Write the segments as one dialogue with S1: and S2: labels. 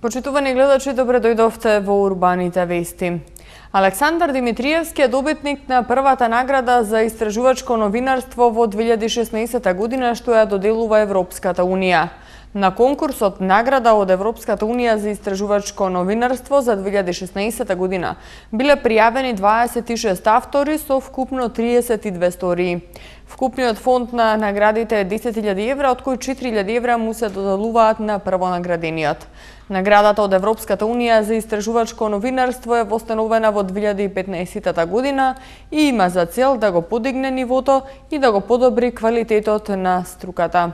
S1: Почитувани гледачи, добре дојдовте во Урбаните вести. Александар Димитриевски е добитник на првата награда за истражувачко новинарство во 2016 година, што ја доделува Европската Унија. На конкурсот награда од Европската Унија за истражувачко новинарство за 2016 година биле пријавени 26 автори со вкупно 32 стории. Вкупниот фонд на наградите е 10.000 евра, од кои 4.000 евра му се доделуваат на првонаградениот. Наградата од Европската Унија за истражувачко новинарство е востановена во 2015 година и има за цел да го подигне нивото и да го подобри квалитетот на струката.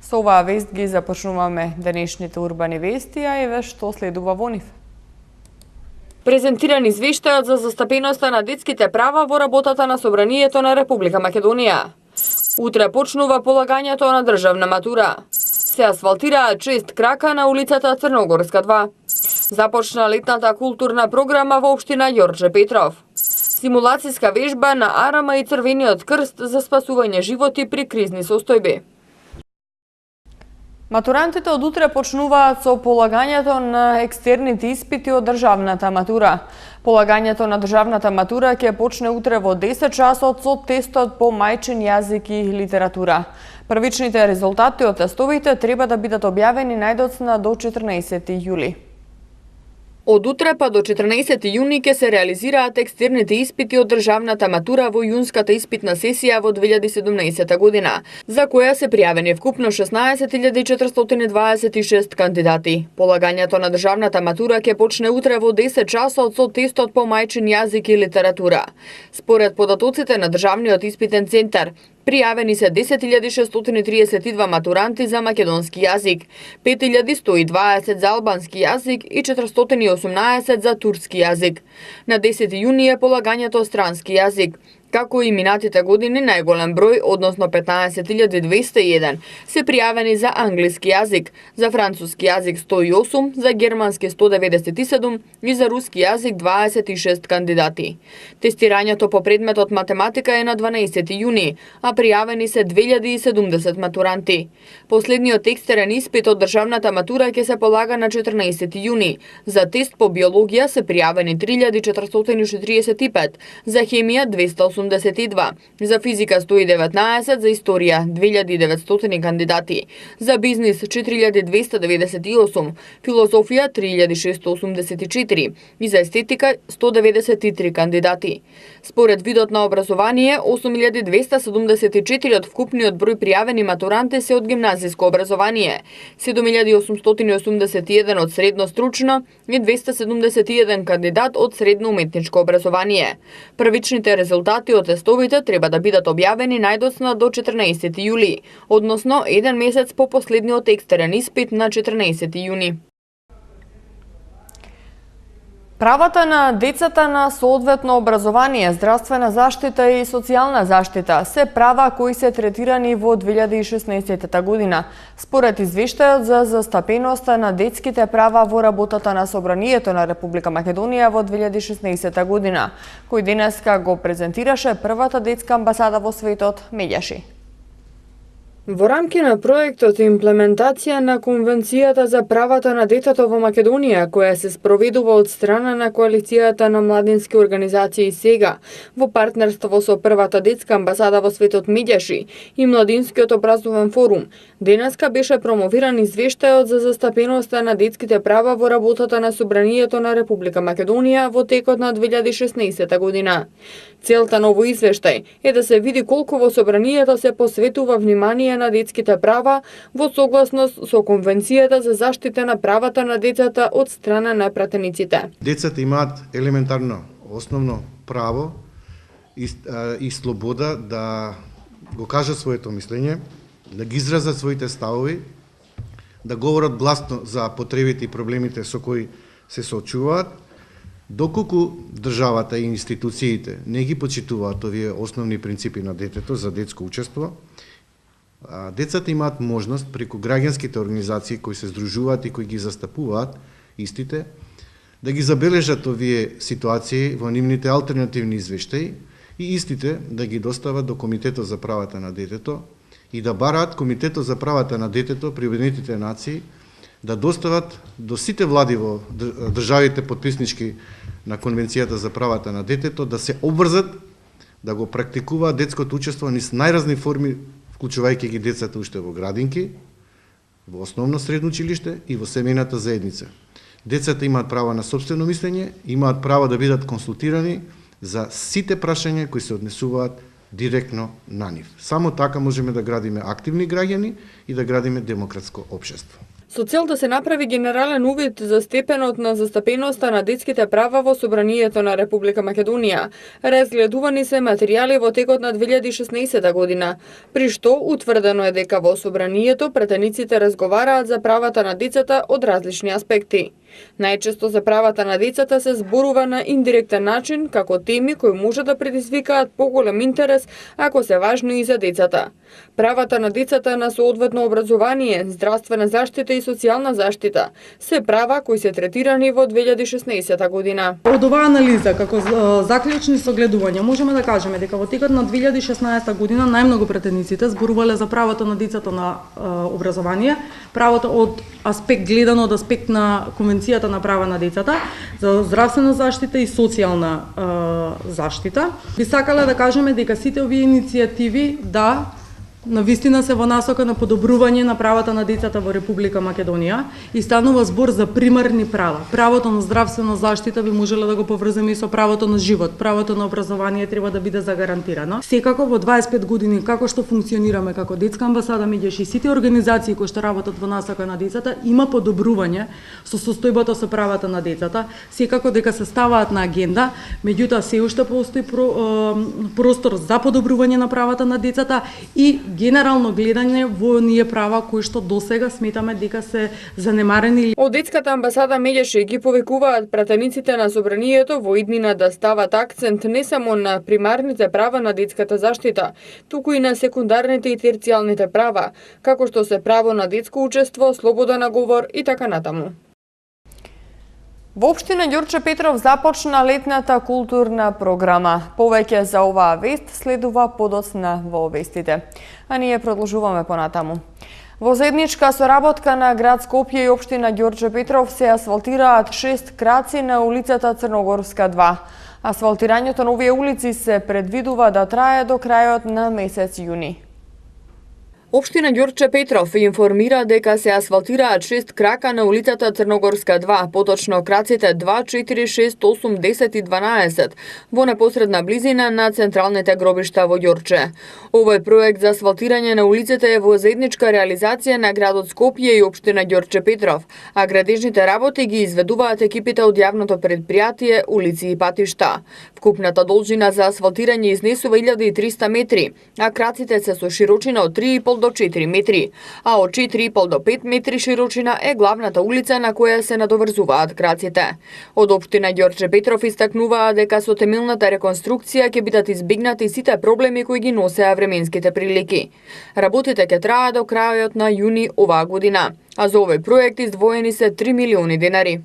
S1: Со оваа вест ги започнуваме денешните урбани вести, а еве што следува во нив. Презентиран извештајот за застапеноста на детските права во работата на Собранието на Република Македонија. Утре почнува полагањето на државна матура. Се асфалтираат 6 крака на улицата Црногорска 2. Започна летната културна програма во општина Ѓорче Петров. Симулацијска вежба на Арама и Црвениот крст за спасување животи при кризни состојби. Матурантите од утре почнуваат со полагањето на екстерните испити од државната матура. Полагањето на државната матура ќе почне утре во 10 часот со тестот по мајчин јазик и литература. Првичните резултати од тестовите треба да бидат објавени најдоцна до 14 јули. Од утре па до 14 јуни ќе се реализираат екстерните испити од државната матура во јунската испитна сесија во 2017 година, за која се пријавени вкупно 16.426 кандидати. Полагањето на државната матура ќе почне утре во 10 часот со тестот по мајчин јазик и литература. Според податоците на Државниот испитен центар, пријавени се 10.632 матуранти за македонски јазик, 5.120 за албански јазик и 418 за турски јазик. На 10 јуни е полагањето странски јазик. Како и минатите години, најголем број, односно 15.201, се пријавени за англиски јазик, за француски јазик 108, за германски 197 и за руски јазик 26 кандидати. Тестирањето по предметот математика е на 12 јуни, а пријавени се 2070 матуранти. Последниот екстерен испит од државната матура ќе се полага на 14 јуни. За тест по биологија се пријавени 3445, за хемија 282, за физика 119, за историја 2900 кандидати, за бизнис 4298, филозофија 3684 и за естетика 193 кандидати. Според видот на образование, 8274 од вкупниот број пријавени матуранти се од гимназиско образование, 7881 од средно стручно и 271 кандидат од средно уметничко образование. Првичните резултати од тестовите треба да бидат објавени најдоцна до 14 јули, односно еден месец по последниот екстерен испит на 14 јуни. Правата на децата на соодветно образование, здравствена заштита и социјална заштита се права кои се третирани во 2016 година, според извештајот за застапеноста на детските права во работата на Собранието на Република Македонија во 2016 година, кој денеска го презентираше првата детска амбасада во светот Медјаши. Во рамки на проектот имплементација на Конвенцијата за правата на детето во Македонија, која се спроведува од страна на Коалицијата на младински организации сега, во партнерство со првата детска амбасада во светот Медјаши и Младинскиот образовен форум, денеска беше промовиран извештајот за застапеноста на детските права во работата на Собранието на Република Македонија во текот на 2016 година. Целта на овој извештај е да се види колку во Собранието се посветува внимание на детските права во согласност со Конвенцијата за заштита на правата на децата од страна на пратениците.
S2: Децата имаат елементарно, основно право и слобода да го кажат своето мислење, да ги изразат своите ставови, да говорат гласно за потребите и проблемите со кои се соочуваат, доколку државата и институциите не ги почитуваат овие основни принципи на детето за детско учество, децата имаат можност преку граѓанските организации кои се здружуваат и кои ги застапуваат истите, да ги забележат овие ситуации во нивните алтернативни извештаи и истите да ги достават до Комитетот за правата на детето и да бараат Комитетот за правата на детето при Обединетите нации да достават до сите влади во државите потписнички на Конвенцијата за правата на детето да се обврзат да го практикуваат детското учество низ најразни форми, вклучувајќи ги децата уште во градинки, во основно средно училиште и во семејната заедница. Децата имаат право на сопствено мислење, имаат право да бидат консултирани за сите прашања кои се однесуваат директно на нив. Само така можеме да градиме активни граѓани и да градиме демократско општество.
S1: Со цел да се направи генерален увид за степенот на застапеноста на детските права во Собранието на Република Македонија, разгледувани се материјали во текот на 2016 година, при што утврдено е дека во Собранието претениците разговараат за правата на децата од различни аспекти. Најчесто за правата на децата се зборува на индиректен начин, како теми кои може да предизвикаат поголем интерес ако се важни и за децата. Правата на децата на соодветно образование, здравствена заштита и социјална заштита се права кои се третирани во 2016 година.
S3: Од оваа анализа, како заклучни согледувања, можеме да кажеме дека во текот на 2016 година најмногу претениците зборувале за правото на децата на образование, правото од аспект гледано од аспект на Конвенцијата на права на децата, за здравствена заштита и социјална заштита. Би сакале да кажеме дека сите овие иницијативи навистина се во насока на подобрување на правата на децата во Република Македонија и станува збор за примарни права. Правото на здравствена заштита би можеле да го поврземе и со правото на живот. Правото на образование треба да биде загарантирано. Секако во 25 години како што функционираме како детска амбасада меѓу сите организации кои што работат во насока на децата, има подобрување со состојбата со правата на децата. Секако дека се ставаат на агенда, меѓутоа се уште постои простор за подобрување на правата на децата и генерално гледање во оние права кои што досега сметаме дека се занемарени.
S1: Од детската амбасада меѓаше ги повикуваат пратениците на Собранието во иднина да стават акцент не само на примарните права на детската заштита, туку и на секундарните и терцијалните права, како што се право на детско учество, слобода на говор и така натаму. Во општина Ѓорче Петров започна летната културна програма. Повеќе за оваа вест следува подоцна во вестите. А ние продолжуваме понатаму. Во заедничка соработка на град Скопје и општина Ѓорче Петров се асфалтираат 6 краци на улицата Црногорска 2. Асфалтирањето на овие улици се предвидува да трае до крајот на месец јуни. Општина Ѓорче Петров информира дека се асфалтираат 6 крака на улицата Црногорска 2, поточно краците 2, 4, 6, 8, 10 и 12, во непосредна близина на централните гробишта во Ѓорче. Овој проект за асфалтирање на улиците е во заедничка реализација на градот Скопје и општина Ѓорче Петров, а градежните работи ги изведуваат екипите од јавното предпријатие Улици и патишта. Вкупната должина за асфалтирање изнесува 1300 метри, а краците се со широчина од 3,5 до 4 метри, а од 4,5 до 5 метри широчина е главната улица на која се надоврзуваат краците. Од општина Ѓорче Петров истакнуваа дека со темелната реконструкција ќе бидат избегнати сите проблеми кои ги носеа временските прилики. Работите ќе траат до крајот на јуни оваа година, а за овој проект издвоени се 3 милиони денари.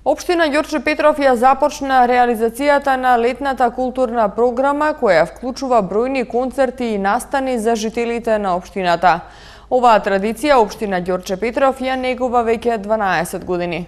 S1: Општина Ѓорче Петров ја започна реализацијата на летната културна програма која вклучува бројни концерти и настани за жителите на општината. Оваа традиција општина Ѓорче Петров ја негува веќе 12 години.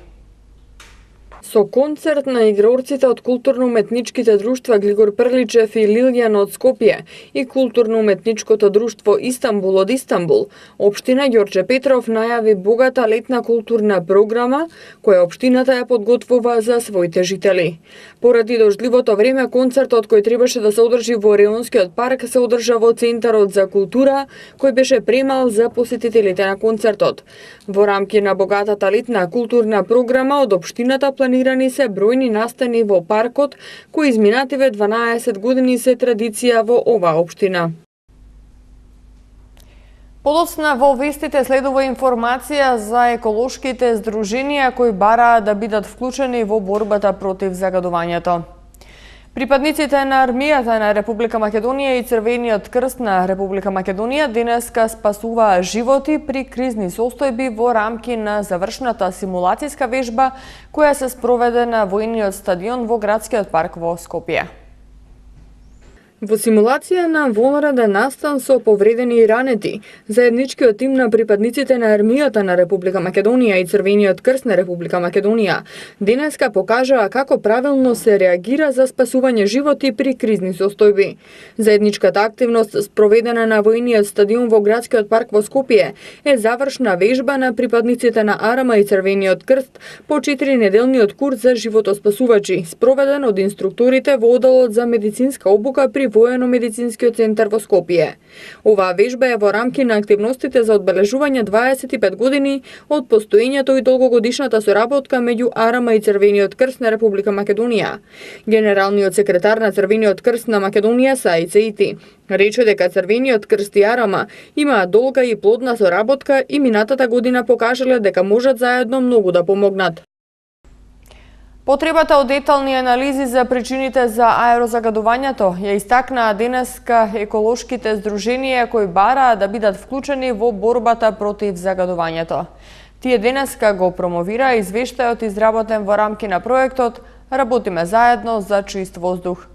S1: Со концерт на играорците од културно-уметничките друштва Глигор Прличев и Лилјан од Скопје и културно-уметничкото друштво Истанбул од Истанбул, општина Ѓорче Петров најави богата летна културна програма која општината ја подготвува за своите жители. Поради дождливото време, концертот кој требаше да се одржи во Реонскиот парк се одржа во Центарот за култура, кој беше премал за посетителите на концертот. Во рамки на богатата летна културна програма од општината планирани се бројни настани во паркот, кои изминативе 12 години се традиција во оваа општина. Подоцна во вестите следува информација за еколошките здруженија кои бараат да бидат вклучени во борбата против загадувањето. Припадниците на армијата на Република Македонија и Црвениот крст на Република Македонија денеска спасуваа животи при кризни состојби во рамки на завршната симулацијска вежба која се спроведе на војниот стадион во градскиот парк во Скопје. Во симулација на вонреден настан со повредени и ранети, заедничкиот тим на припадниците на армијата на Република Македонија и Црвениот крст на Република Македонија денеска покажаа како правилно се реагира за спасување животи при кризни состојби. Заедничката активност спроведена на војниот стадион во градскиот парк во Скопје е завршна вежба на припадниците на АРМА и Црвениот крст по 4-неделниот курс за животоспасувачи, спроведен од инструкторите во одделот за медицинска обука при Воено-медицинскиот центар во Скопје. Оваа вежба е во рамки на активностите за одбележување 25 години од постоењето и долгогодишната соработка меѓу АРМА и Црвениот крст на Република Македонија. Генералниот секретар на Црвениот крст на Македонија Саид Сеити рече дека Црвениот крст и АРМА имаат долга и плодна соработка и минатата година покажале дека можат заедно многу да помогнат. Потребата од детални анализи за причините за аерозагадувањето ја истакнаа денеска еколошките здруженија кои бараа да бидат вклучени во борбата против загадувањето. Тие денеска го промовира извештајот изработен во рамки на проектот "Работиме заедно за чист воздух".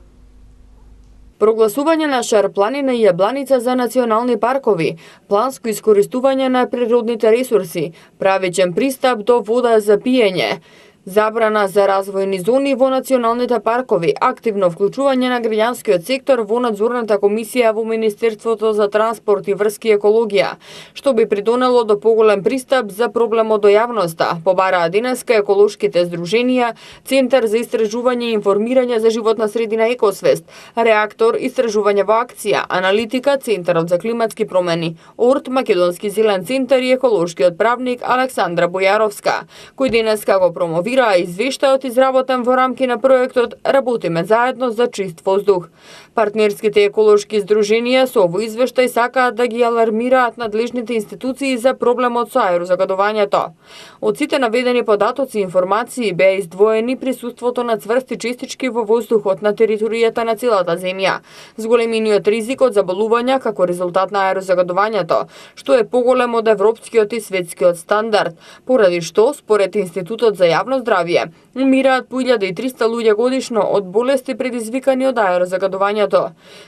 S1: Прогласување на Шарпланина и Јабланица за национални паркови, планско искористување на природните ресурси, правечен пристап до вода за пиење, забрана за развојни зони во националните паркови, активно вклучување на граѓанскиот сектор во надзорната комисија во Министерството за транспорт и врски и екологија, што би придонело до поголем пристап за проблемот до јавноста, побараа денеска еколошките здруженија, Центар за истражување и информирање за животна средина Екосвест, Реактор истражување во акција, Аналитика, Центарот за климатски промени, ОРТ, Македонски зелен центар и еколошкиот правник Александра Бојаровска, кој денеска го промовира извештајот изработен во рамки на проектот "Работиме заедно за чист воздух". Партнерските еколошки здруженија со овој извештај сакаат да ги алармираат надлежните институции за проблемот со аерозагадувањето. Од сите наведени податоци и информации беа издвоени присуството на цврсти честички во воздухот на територијата на целата земја, зголемениот ризик од заболувања како резултат на аерозагадувањето, што е поголем од европскиот и светскиот стандард, поради што, според Институтот за јавно здравје, умираат по 1300 луѓе годишно од болести предизвикани од аерозагадувањето.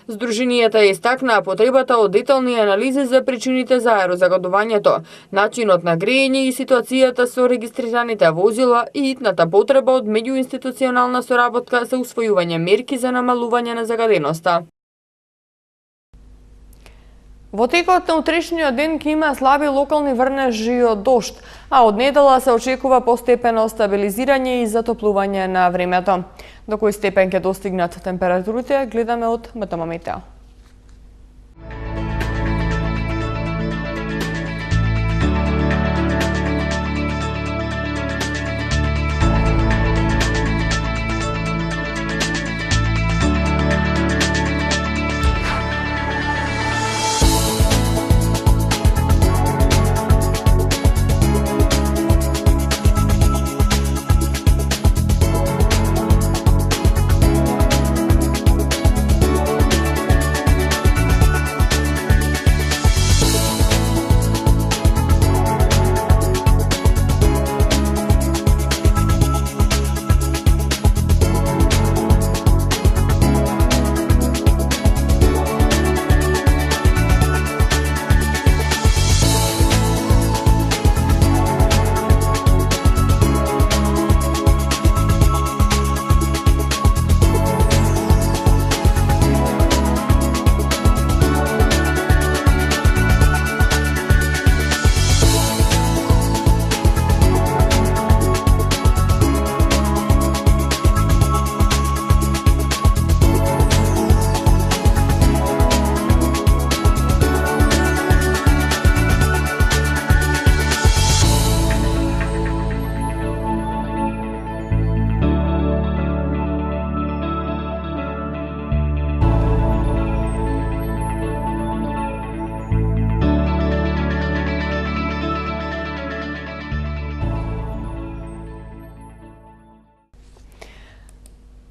S1: Здруженијата истакнаа потребата од детални анализи за причините за аерозагадувањето, начинот на грејење и ситуацијата со регистрираните возила и итната потреба од меѓуинституционална соработка за усвојување мерки за намалување на загаденоста. Во текот на утрешниот ден ќе има слаби локални врнежи од дожд, а од недела се очекува постепено стабилизирање и затоплување на времето. До кој степен ќе достигнат температурите, гледаме од МТМ Метео.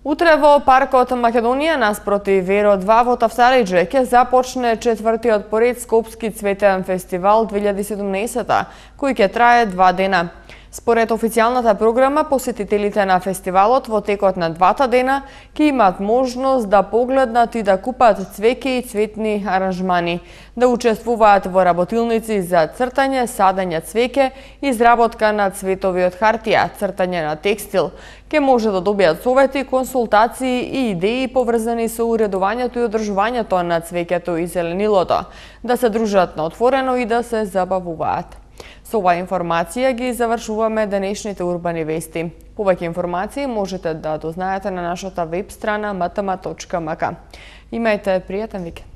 S1: Утре во паркот Македонија наспроти Веро 2 во Тавсалиџе ќе започне четвртиот поред Скопски цветен фестивал 2017, кој ќе трае 2 дена. Според официјалната програма, посетителите на фестивалот во текот на 2 дена ќе имаат можност да погледнат и да купат цвеќе и цветни аранжмани, да учествуваат во работилници за цртање, садење цвеќе, изработка на цветови од хартија, цртање на текстил. Ке може да добијат совети, консултации и идеи поврзани со уредувањето и одржувањето на цвеќето и зеленилото, да се дружат на отворено и да се забавуваат. Со оваа информација ги завршуваме денешните урбани вести. Повеќе информации можете да дознаете на нашата веб страна mtm.mk. Имајте пријатен викенд.